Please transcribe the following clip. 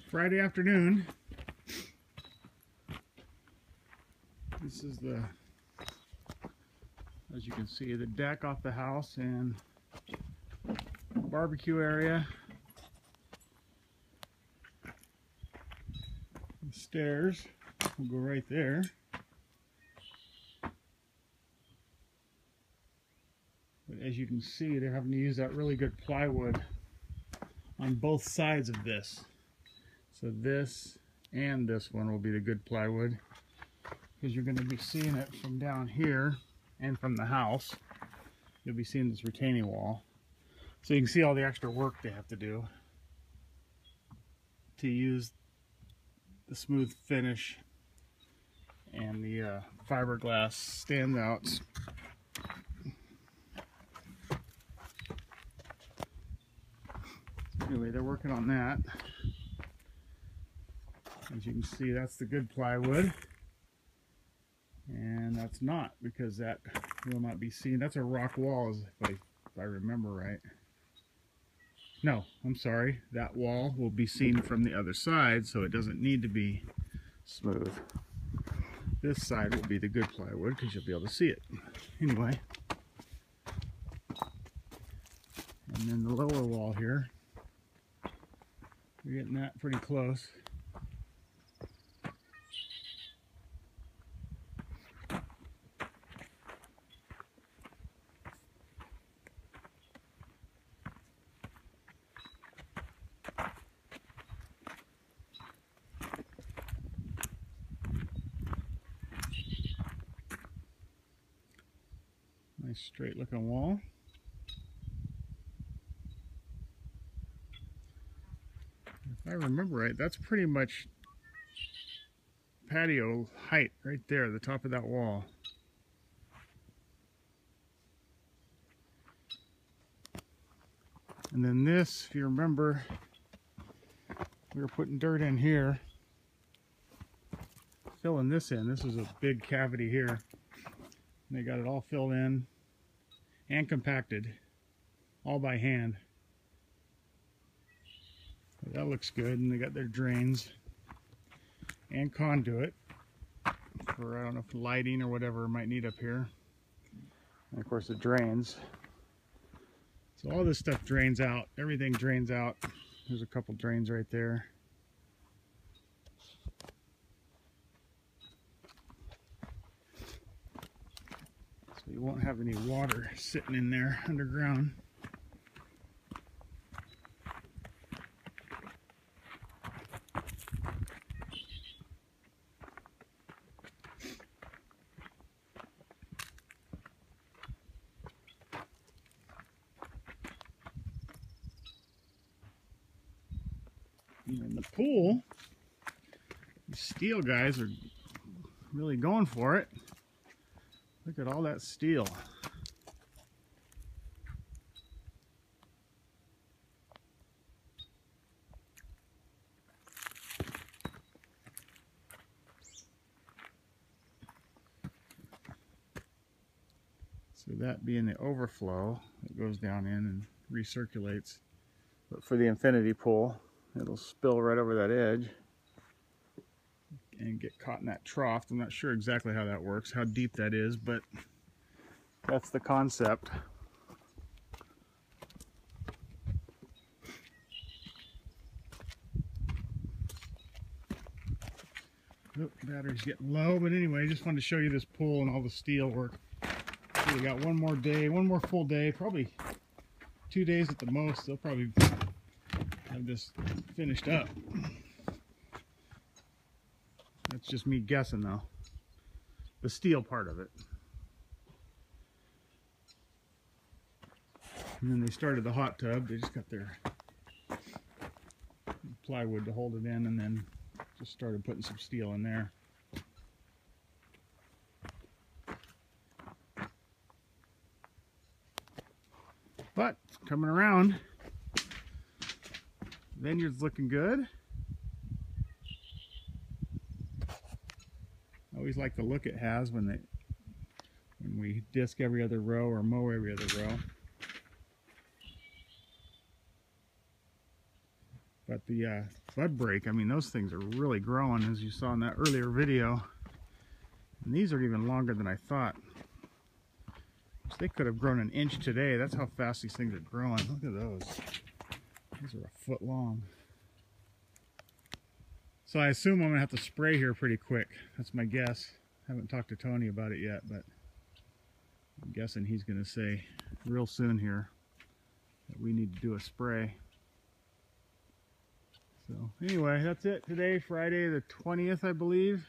Friday afternoon. This is the, as you can see, the deck off the house and barbecue area. The stairs will go right there. But as you can see, they're having to use that really good plywood on both sides of this. So this and this one will be the good plywood, because you're going to be seeing it from down here and from the house. You'll be seeing this retaining wall. So you can see all the extra work they have to do to use the smooth finish and the fiberglass standouts. Anyway, they're working on that. As you can see, that's the good plywood. And that's not, because that will not be seen. That's a rock wall, if I remember right. No, I'm sorry. That wall will be seen from the other side, so it doesn't need to be smooth. This side will be the good plywood, because you'll be able to see it. Anyway. And then the lower wall here. We're getting that pretty close. Nice straight looking wall. If I remember right, that's pretty much patio height right there, the top of that wall. And then this, if you remember, we were putting dirt in here, filling this in. This is a big cavity here. And they got it all filled in and compacted, all by hand. That looks good, and they got their drains and conduit for, I don't know, if lighting or whatever it might need up here. And of course the drains. So all this stuff drains out. Everything drains out. There's a couple drains right there. So you won't have any water sitting in there underground. And the pool, the steel guys are really going for it. Look at all that steel. So that being the overflow, it goes down in and recirculates. But for the infinity pool, it'll spill right over that edge and get caught in that trough. I'm not sure exactly how that works, how deep that is, but that's the concept. Oh, battery's getting low, but anyway, I just wanted to show you this pool and all the steel work. So we got one more day, one more full day, probably 2 days at the most. They'll probably have this finished up. That's just me guessing though. The steel part of it. And then they started the hot tub. They just got their plywood to hold it in, and then just started putting some steel in there. But coming around, vineyard's looking good. I always like the look it has when we disc every other row or mow every other row. But the bud break, I mean, those things are really growing, as you saw in that earlier video. And these are even longer than I thought. They could have grown an inch today. That's how fast these things are growing. Look at those. These are a foot long. So I assume I'm going to have to spray here pretty quick. That's my guess. Haven't talked to Tony about it yet, but I'm guessing he's going to say real soon here that we need to do a spray. So anyway, that's it today, Friday the 20th, I believe.